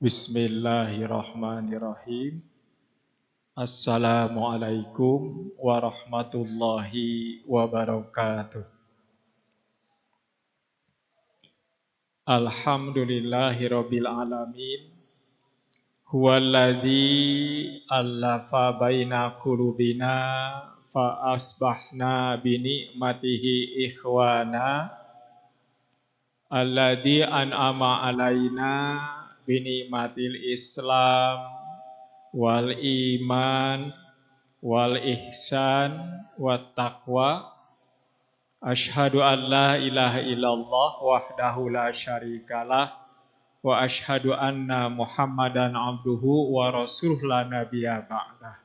Bismillahirrahmanirrahim. Assalamualaikum warahmatullahi wabarakatuh. Alhamdulillahirabbil alamin. Huwallazi allafa baina qulubina fa asbahna bi ni'matihi ikhwana. Alladzi an'ama alaina bini'matil Islam wal iman wal ihsan wat taqwa. Asyhadu an la ilaha illallah wahdahu la syarikalah wa asyhadu anna Muhammadan abduhu wa rasuluh la nabiyya ba'dah.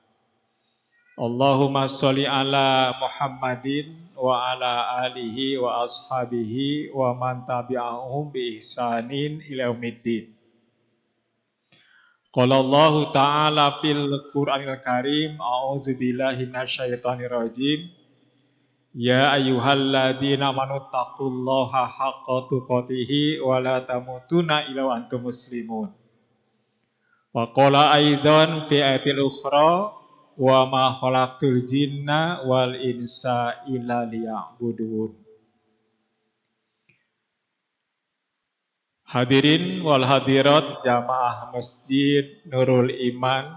Allahumma sholli ala Muhammadin wa ala alihi wa ashabihi wa man tabi'ahum bi ihsanin ila yaumiddin. Qala Allah Ta'ala fil Qur'anil Karim, a'udzu billahi minasyaitonir rajim. Ya ayyuhalladzina amanu taqullaha haqqa tuqatih wa la tamutunna illa wa antum muslimun. Wa qala aidan fi ayatil ukhra wa ma khalaqtul jinna wal insa illa liya'budun. Hadirin wal hadirat jamaah Masjid Nurul Iman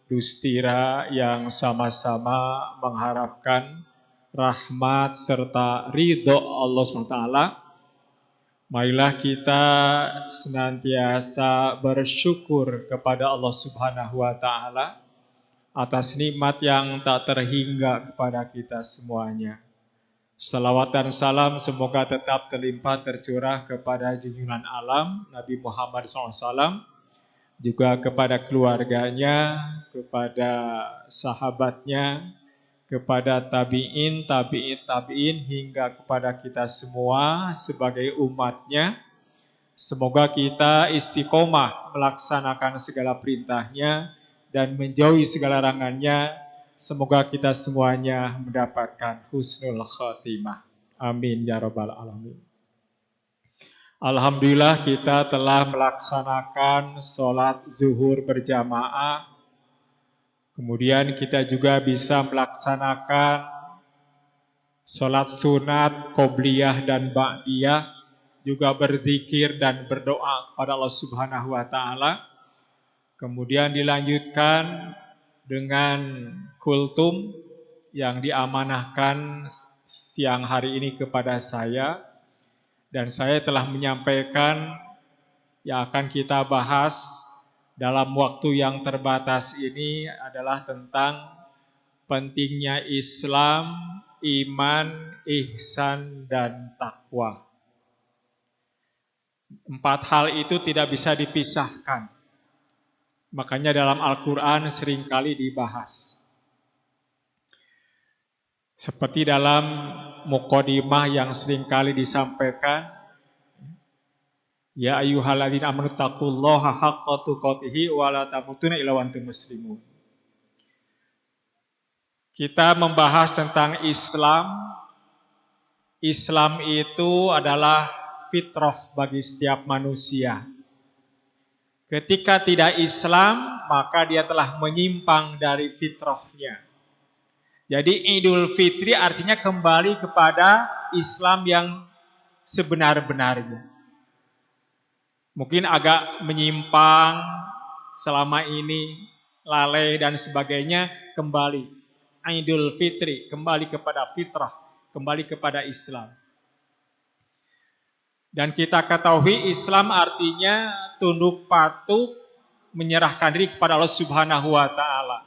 Dustira yang sama-sama mengharapkan rahmat serta ridho Allah SWT. Marilah kita senantiasa bersyukur kepada Allah Subhanahu wa Ta'ala atas nikmat yang tak terhingga kepada kita semuanya. Salawat dan salam semoga tetap terlimpah tercurah kepada junjungan alam Nabi Muhammad SAW, juga kepada keluarganya, kepada sahabatnya, kepada tabi'in hingga kepada kita semua sebagai umatnya. Semoga kita istiqomah melaksanakan segala perintahnya dan menjauhi segala larangannya. Semoga kita semuanya mendapatkan husnul khatimah. Amin ya rabbal alamin. Alhamdulillah kita telah melaksanakan sholat zuhur berjamaah. Kemudian kita juga bisa melaksanakan sholat sunat, qobliyah dan ba'diyah. Juga berzikir dan berdoa kepada Allah Subhanahu wa Ta'ala. Kemudian dilanjutkan dengan kultum yang diamanahkan siang hari ini kepada saya, dan saya telah menyampaikan yang akan kita bahas dalam waktu yang terbatas ini adalah tentang pentingnya Islam, iman, ihsan, dan takwa. 4 hal itu tidak bisa dipisahkan. Makanya dalam Al-Quran seringkali dibahas. Seperti dalam muqaddimah yang seringkali disampaikan, ya ayyuhalladzina amanu taqullaha haqqa tuqatih wa la tamutunna illa wa antum muslimun. Kita membahas tentang Islam. Islam itu adalah fitrah bagi setiap manusia. Ketika tidak Islam, maka dia telah menyimpang dari fitrahnya. Jadi Idul Fitri artinya kembali kepada Islam yang sebenar-benarnya. Mungkin agak menyimpang selama ini, lalai dan sebagainya, kembali. Idul Fitri, kembali kepada fitrah, kembali kepada Islam. Dan kita ketahui Islam artinya tunduk patuh, menyerahkan diri kepada Allah Subhanahu wa Ta'ala.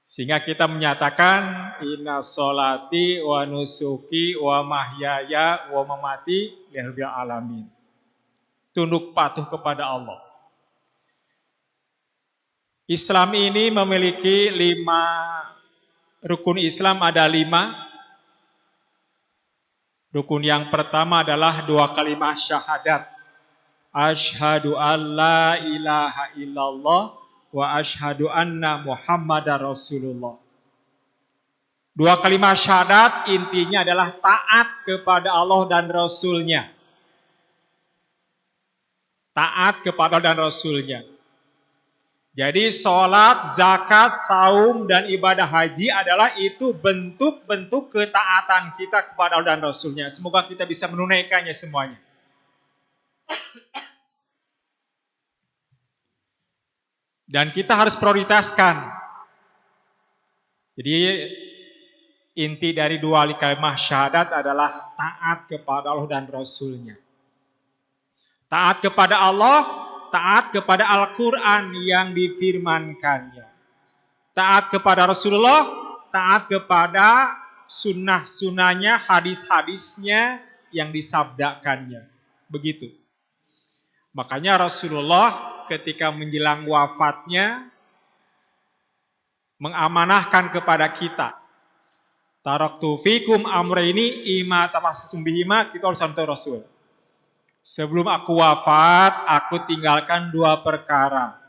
Sehingga kita menyatakan inna sholati wa nusuki wa mahyaya wa mamati lillahil alamin. Tunduk patuh kepada Allah. Islam ini memiliki 5 rukun. Islam ada 5. Rukun yang pertama adalah 2 kalimat syahadat. Asyhadu an la ilaha illallah wa asyhadu anna Muhammadar Rasulullah. 2 kalimat syahadat intinya adalah taat kepada Allah dan Rasul-Nya. taat kepada Allah dan Rasulnya. Jadi sholat, zakat, saum, dan ibadah haji adalah itu bentuk-bentuk ketaatan kita kepada Allah dan Rasulnya. Semoga kita bisa menunaikannya semuanya. Dan kita harus prioritaskan. Jadi inti dari dua kalimat syahadat adalah taat kepada Allah dan Rasulnya. Taat kepada Allah, taat kepada Al-Quran yang difirmankannya. Taat kepada Rasulullah, taat kepada sunnah-sunnahnya, hadis-hadisnya yang disabdakannya. Begitu. Makanya Rasulullah ketika menjelang wafatnya mengamanahkan kepada kita. Taraktu fikum amrayni ima tamassaktum bihima, kita harus contoh Rasul. Sebelum aku wafat, aku tinggalkan dua perkara.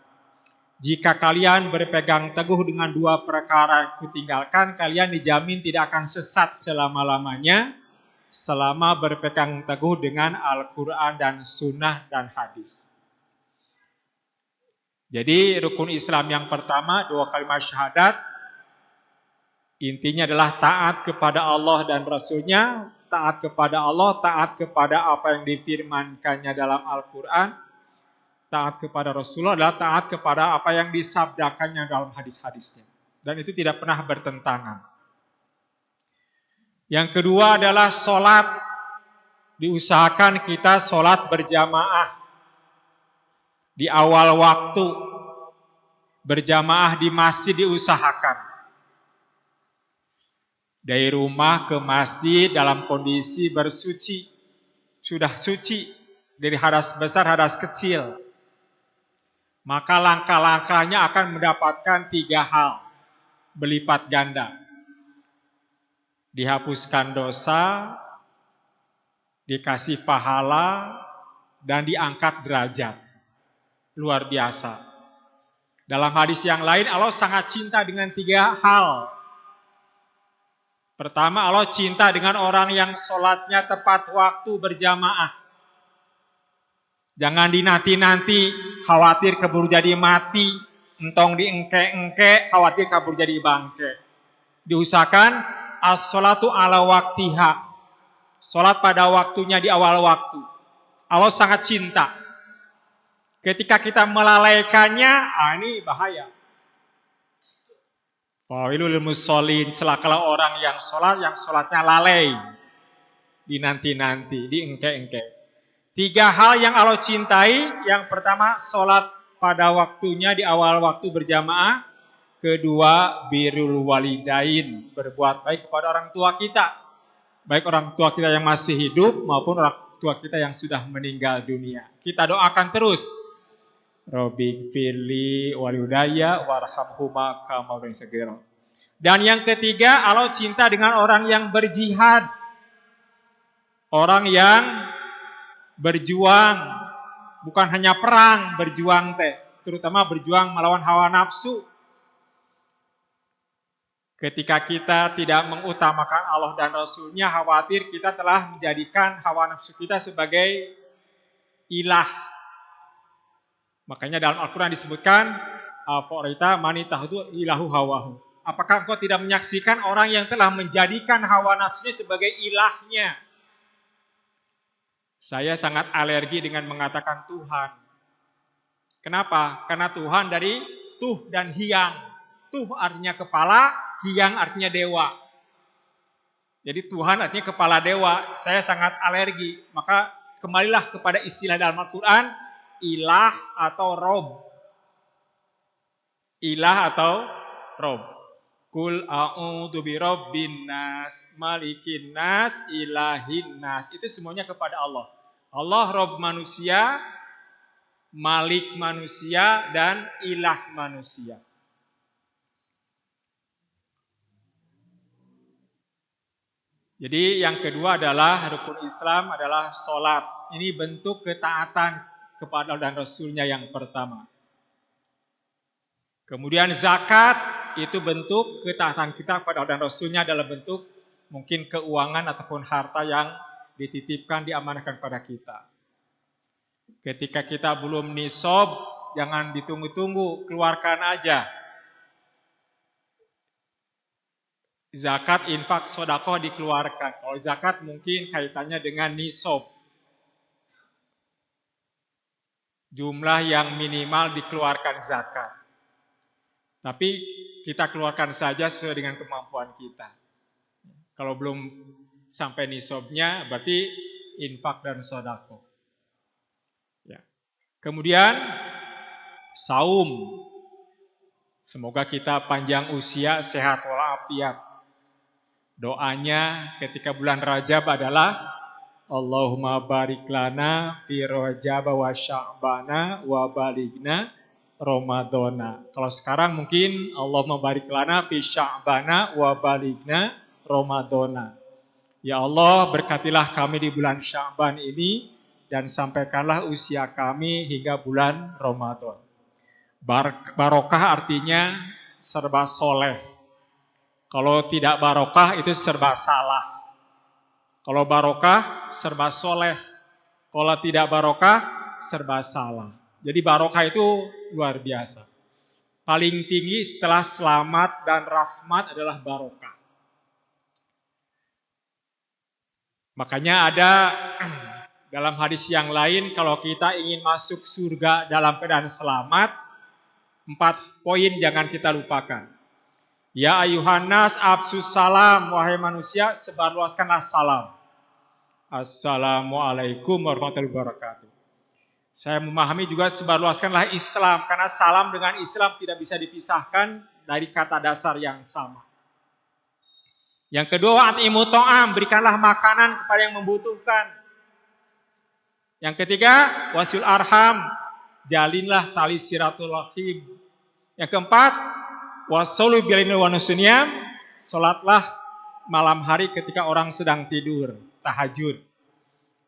Jika kalian berpegang teguh dengan dua perkara yang aku tinggalkan, kalian dijamin tidak akan sesat selama-lamanya, selama berpegang teguh dengan Al-Quran dan Sunnah dan Hadis. Jadi rukun Islam yang pertama, dua kalimat syahadat, intinya adalah taat kepada Allah dan Rasulnya, taat kepada Allah, taat kepada apa yang difirmankannya dalam Al-Quran, taat kepada Rasulullah adalah taat kepada apa yang disabdakannya dalam hadis-hadisnya. Dan itu tidak pernah bertentangan. Yang kedua adalah sholat. Diusahakan kita sholat berjamaah di awal waktu. Berjamaah di masjid diusahakan. Dari rumah ke masjid dalam kondisi bersuci. Sudah suci. Dari hadas besar, hadas kecil. Maka langkah-langkahnya akan mendapatkan 3 hal. Berlipat ganda. Dihapuskan dosa. Dikasih pahala. Dan diangkat derajat. Luar biasa. Dalam hadis yang lain Allah sangat cinta dengan 3 hal. Pertama, Allah cinta dengan orang yang sholatnya tepat waktu berjamaah. Jangan dinanti-nanti, khawatir keburu jadi mati. Entong diengke-engke, khawatir kabur jadi bangke. Diusahakan, as-sholatu ala waktiha. Sholat pada waktunya di awal waktu. Allah sangat cinta. Ketika kita melalaikannya, ini bahaya. Fawilul musholin, celakalah orang yang sholatnya lalai. Dinanti-nanti, diengke-engke. 3 hal yang Allah cintai. Yang pertama, sholat pada waktunya di awal waktu berjamaah. Kedua, birrul walidain, berbuat baik kepada orang tua kita. Baik orang tua kita yang masih hidup maupun orang tua kita yang sudah meninggal dunia. Kita doakan terus. Robik firli waludaya warhamhuma kama rabbayani. Dan yang ketiga, Allah cinta dengan orang yang berjihad. Orang yang berjuang, bukan hanya perang, berjuang terutama berjuang melawan hawa nafsu. Ketika kita tidak mengutamakan Allah dan Rasulnya, khawatir kita telah menjadikan hawa nafsu kita sebagai ilah. Makanya dalam Al-Quran disebutkan, Afara'aita man ittakhadha ilahu hawahu. Apakah engkau tidak menyaksikan orang yang telah menjadikan hawa nafsunya sebagai ilahnya? Saya sangat alergi dengan mengatakan Tuhan. Kenapa? Karena Tuhan dari tuh dan hiang. Tuh artinya kepala, hiang artinya dewa. Jadi Tuhan artinya kepala dewa. Saya sangat alergi. Maka kembalilah kepada istilah dalam Al-Quran, ilah atau rob. Ilah atau rob. Kul a'udzu birabbin nas, malikin nas, ilahin nas. Itu semuanya kepada Allah. Allah rob manusia, malik manusia, dan ilah manusia. Jadi yang kedua adalah rukun Islam adalah sholat. Ini bentuk ketaatan kepada Allah dan Rasulnya yang pertama. Kemudian zakat itu bentuk ketaatan kita kepada Allah dan Rasulnya dalam bentuk mungkin keuangan ataupun harta yang dititipkan, diamanahkan kepada kita. Ketika kita belum nisab, jangan ditunggu-tunggu, keluarkan aja. Zakat, infak, sedekah dikeluarkan. Kalau zakat mungkin kaitannya dengan nisab. Jumlah yang minimal dikeluarkan zakat. Tapi kita keluarkan saja sesuai dengan kemampuan kita. Kalau belum sampai nisabnya, berarti infak dan sedekah. Ya. Kemudian saum. Semoga kita panjang usia, sehat walafiat. Doanya ketika bulan Rajab adalah Allahumma barik lana fi Rajab wa Sya'bana wa baligna Ramadana. Kalau sekarang mungkin Allahumma barik lana fi Sya'bana wa baligna Ramadana. Ya Allah, berkatilah kami di bulan Sya'ban ini dan sampaikanlah usia kami hingga bulan Ramadan. Barokah artinya serba soleh. Kalau tidak barokah itu serba salah. Kalau barokah serba soleh. Kalau tidak barokah serba salah. Jadi barokah itu luar biasa. Paling tinggi setelah selamat dan rahmat adalah barokah. Makanya ada dalam hadis yang lain, kalau kita ingin masuk surga dalam keadaan selamat, 4 poin jangan kita lupakan. Ya ayuhan nas afsus salam, wahai manusia, sebarluaskanlah salam. Assalamualaikum warahmatullahi wabarakatuh. Saya memahami juga sebarluaskanlah Islam, karena salam dengan Islam tidak bisa dipisahkan dari kata dasar yang sama. Yang kedua, at'imu ta'am, berikanlah makanan kepada yang membutuhkan. Yang ketiga, wasil arham, jalinlah tali silaturahim. Yang keempat, wasolu bilaini wa nusunyam, salatlah malam hari ketika orang sedang tidur, tahajud.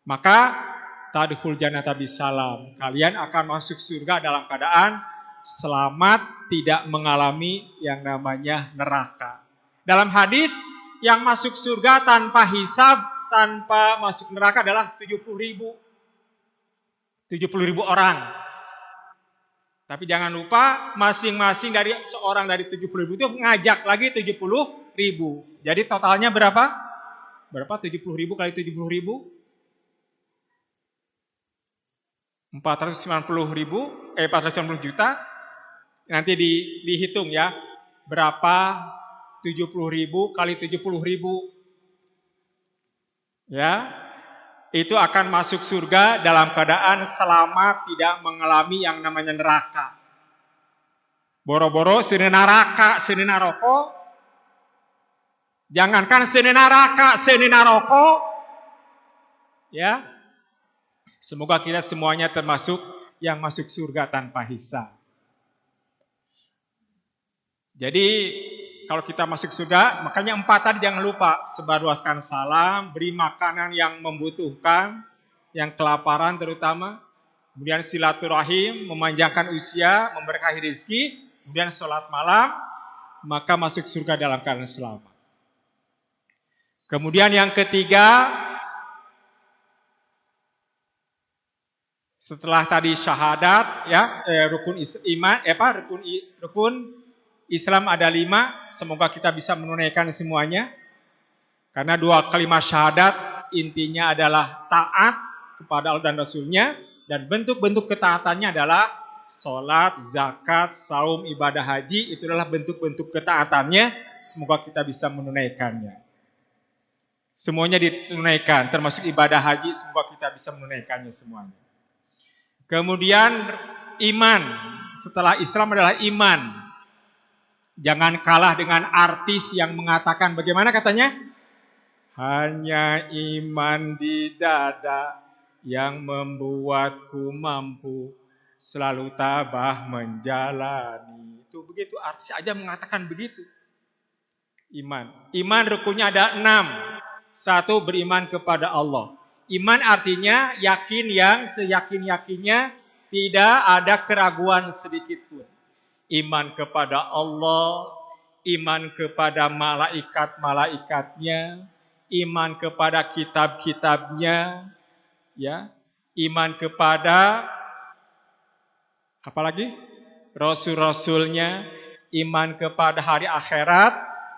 Maka tadkhul jannata bisalam, kalian akan masuk surga dalam keadaan selamat, tidak mengalami yang namanya neraka. Dalam hadis, yang masuk surga tanpa hisab, tanpa masuk neraka adalah 70.000 orang. Tapi jangan lupa masing-masing dari seorang dari 70.000 itu ngajak lagi 70.000. Jadi totalnya berapa? Berapa 70.000 kali 70.000? 490 juta. Nanti dihitung ya. Berapa 70.000 kali 70.000? Ya. Itu akan masuk surga dalam keadaan selamat, tidak mengalami yang namanya neraka. Boro-boro seni neraka, seni naroko. Jangankan seni neraka, seni naroko. Ya. Semoga kita semuanya termasuk yang masuk surga tanpa hisab. Jadi kalau kita masuk surga, makanya 4 tadi jangan lupa. Sebarluaskan salam, beri makanan yang membutuhkan, yang kelaparan terutama. Kemudian silaturahim, memanjangkan usia, memberkahi rezeki. Kemudian sholat malam, maka masuk surga dalam keadaan selamat. Kemudian yang ketiga, setelah tadi syahadat, ya rukun iman, rukun Islam ada 5, semoga kita bisa menunaikan semuanya. Karena 2 kalimat syahadat intinya adalah taat kepada Allah dan Rasulnya. Dan bentuk-bentuk ketaatannya adalah sholat, zakat, saum, ibadah haji. Itu adalah bentuk-bentuk ketaatannya. Semoga kita bisa menunaikannya. Semuanya ditunaikan, termasuk ibadah haji. Semoga kita bisa menunaikannya semuanya. Kemudian iman. Setelah Islam adalah iman. Jangan kalah dengan artis yang mengatakan bagaimana katanya? Hanya iman di dada yang membuatku mampu selalu tabah menjalani. Itu begitu, artis aja mengatakan begitu. Iman. Iman rukunnya ada 6. 1, beriman kepada Allah. Iman artinya yakin yang seyakin-yakinnya, tidak ada keraguan sedikit pun. Iman kepada Allah, iman kepada malaikat-malaikatnya, iman kepada kitab-kitabnya, ya, iman kepada apalagi rasul-rasulnya, iman kepada hari akhirat,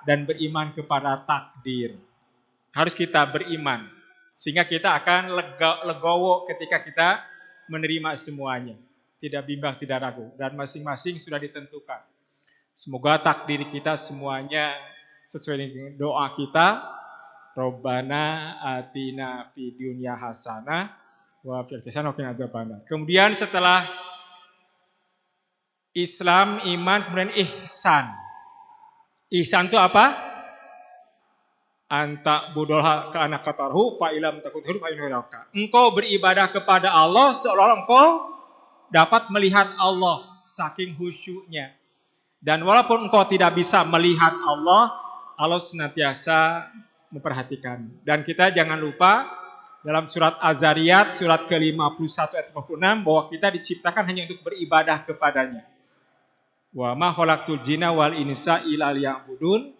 dan beriman kepada takdir. Harus kita beriman, sehingga kita akan legowo ketika kita menerima semuanya. Tidak bimbang, tidak ragu, dan masing-masing sudah ditentukan. Semoga takdir kita semuanya sesuai dengan doa kita. Rabbana atina fid dunya hasanah wa fil akhirati hasanah wa qina adzabannar. Kemudian setelah Islam, iman, kemudian ihsan. Ihsan itu apa? Anta budolha ka anak katarhu fa ilam takut huru fa inuraka. Engkau beribadah kepada Allah seolah-olah engkau dapat melihat Allah saking khusyuknya. Dan walaupun engkau tidak bisa melihat Allah, Allah senantiasa memperhatikan. Dan kita jangan lupa dalam surat Az-Zariyat surat ke-51 ayat 56 bahwa kita diciptakan hanya untuk beribadah kepadanya. Wa ma khalaqtul jinna wal insa illa liya'budun.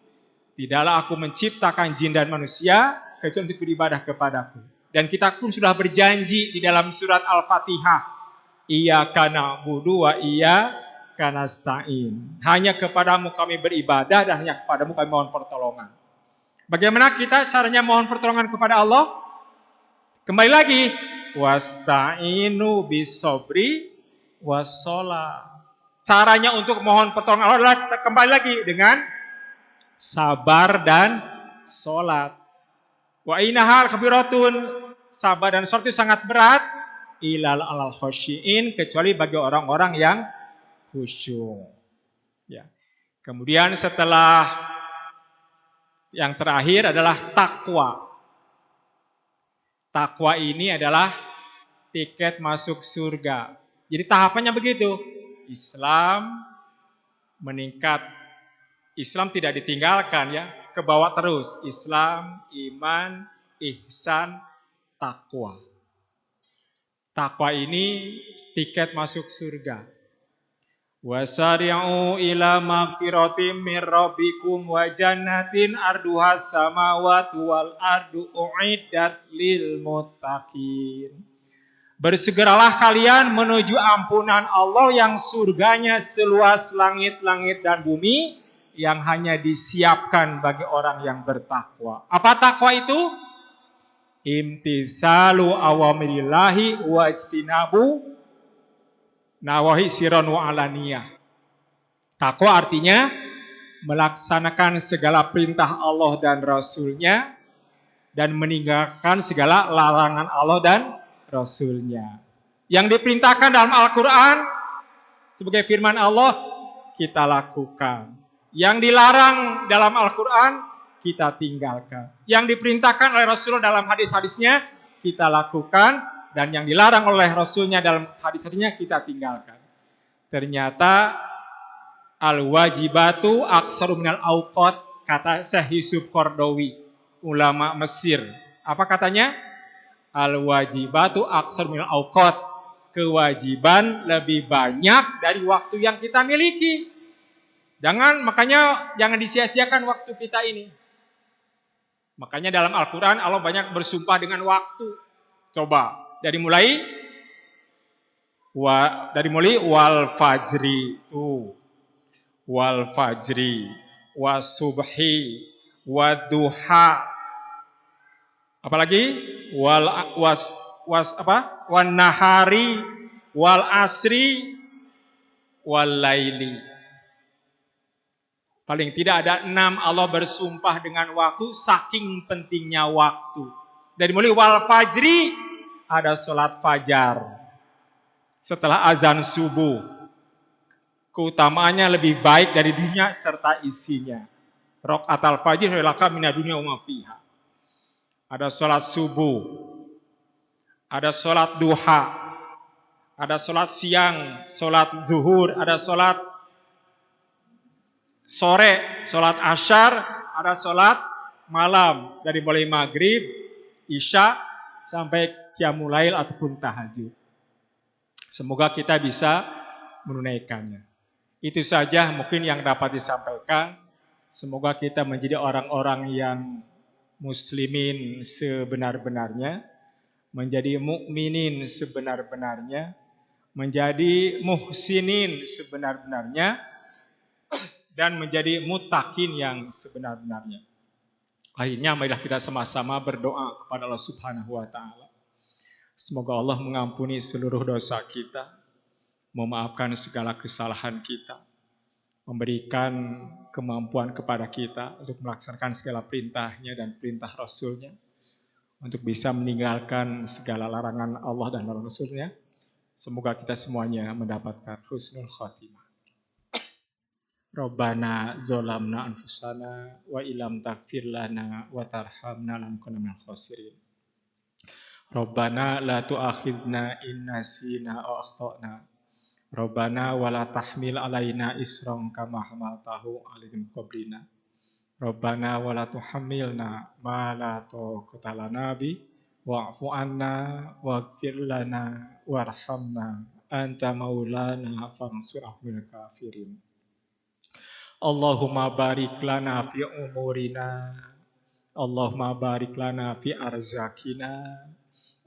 Tidaklah aku menciptakan jin dan manusia kecuali untuk beribadah kepadaku. Dan kita pun sudah berjanji di dalam surat Al-Fatihah, iyyaka na'budu wa iyyaka nasta'in. Hanya kepadamu kami beribadah dan hanya kepadamu kami mohon pertolongan. Bagaimana kita caranya mohon pertolongan kepada Allah? Kembali lagi, wasta'inu bisobri wassalah. Caranya untuk mohon pertolongan Allah adalah kembali lagi dengan sabar dan sholat. Wa inahal kabiratun, sabar dan sholat itu sangat berat. Ilal alal khosyiin, kecuali bagi orang-orang yang khusyuk. Ya. Kemudian setelah yang terakhir adalah takwa. Takwa ini adalah tiket masuk surga. Jadi tahapannya begitu. Islam meningkat. Islam tidak ditinggalkan ya, ke bawah terus. Islam, iman, ihsan, takwa. Takwa ini tiket masuk surga. Wasari'u ila magfiratin min rabbikum wa jannatin arduhas samawati wal ardu u'iddat lil muttaqin. Bersegeralah kalian menuju ampunan Allah yang surganya seluas langit-langit dan bumi, yang hanya disiapkan bagi orang yang bertakwa. Apa takwa itu? Imtisalu awamirillahi wa ijtinabu nawahi siron wa alaniyah. Takwa artinya melaksanakan segala perintah Allah dan Rasulnya dan meninggalkan segala larangan Allah dan Rasulnya. Yang diperintahkan dalam Al-Quran sebagai firman Allah kita lakukan. Yang dilarang dalam Al-Quran kita tinggalkan. Yang diperintahkan oleh Rasulullah dalam hadis-hadisnya kita lakukan. Dan yang dilarang oleh Rasulnya dalam hadis-hadisnya kita tinggalkan. Ternyata al-wajibatu aksaru minal awqat, kata Syekh Yusuf Qardawi, ulama Mesir. Apa katanya? Al-wajibatu aksaru minal awqat, kewajiban lebih banyak dari waktu yang kita miliki. Makanya jangan disia-siakan waktu kita ini. Makanya dalam Al-Quran Allah banyak bersumpah dengan waktu. Coba dari mulai wal fajri tuh, wal fajri, was subhi, wad duha, apalagi wan nahari, wal asri, wal laili. Paling tidak ada 6 Allah bersumpah dengan waktu, saking pentingnya waktu. Dari mulai wal fajri, ada sholat fajar. Setelah azan subuh. Keutamaannya lebih baik dari dunia serta isinya. Raqatal fajr laka minad dunya wa ma fiha. Ada sholat subuh. Ada sholat duha. Ada sholat siang, sholat zuhur, ada sholat sore, sholat asyar, ada sholat malam. Dari mulai maghrib, isya, sampai qiyamul lail ataupun tahajud. Semoga kita bisa menunaikannya. Itu saja mungkin yang dapat disampaikan. Semoga kita menjadi orang-orang yang muslimin sebenar-benarnya. menjadi mukminin sebenar-benarnya, menjadi muhsinin sebenar-benarnya, dan menjadi mutakin yang sebenar-benarnya. Akhirnya marilah kita sama-sama berdoa kepada Allah Subhanahu wa taala. Semoga Allah mengampuni seluruh dosa kita, memaafkan segala kesalahan kita, memberikan kemampuan kepada kita untuk melaksanakan segala perintahnya dan perintah Rasulnya, untuk bisa meninggalkan segala larangan Allah dan Rasulnya. Semoga kita semuanya mendapatkan husnul khotimah. Rabbana zolamna anfusana wa ilam taghfir lana wa tarhamna lanakunanna minal khasirin. Rabbana la tu'akhidna in nasina aw akhtana. Rabbana wa la tahmil alaina isran kama hamaltahu 'alal qablina. Rabbana wa la tuhammilna ma la taqata lana bi wa'fu 'anna waghfir lana warhamna anta maulana fansurna 'alal kafirin. Allahumma barik lana fi umurina, Allahumma barik lana fi arzakina,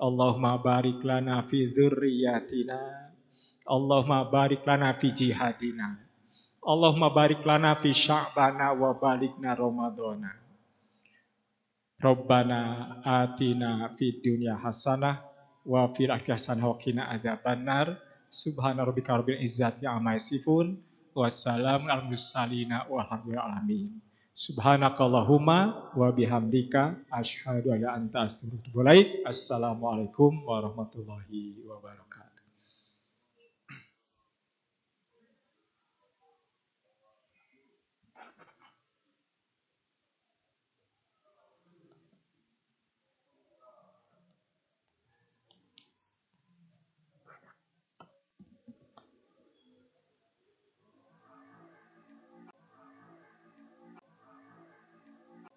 Allahumma barik lana fi dzurriyyatina, Allahumma barik lana fi jihadina, Allahumma barik lana fi sya'bana wa balikna ramadhana. Rabbana atina fid dunya hasanah wa fil akhirati hasanah wa qina adzabannar. Subhana rabbika rabbil izzati amma yasifun. Wassalamu alal mursalin walhamdulillahi alamin. Subhanakallahumma wa bihamdika asyhadu an la ilaha illa anta astaghfiruka wa atubu ilaik. Assalamualaikum warahmatullahi wabarakatuh.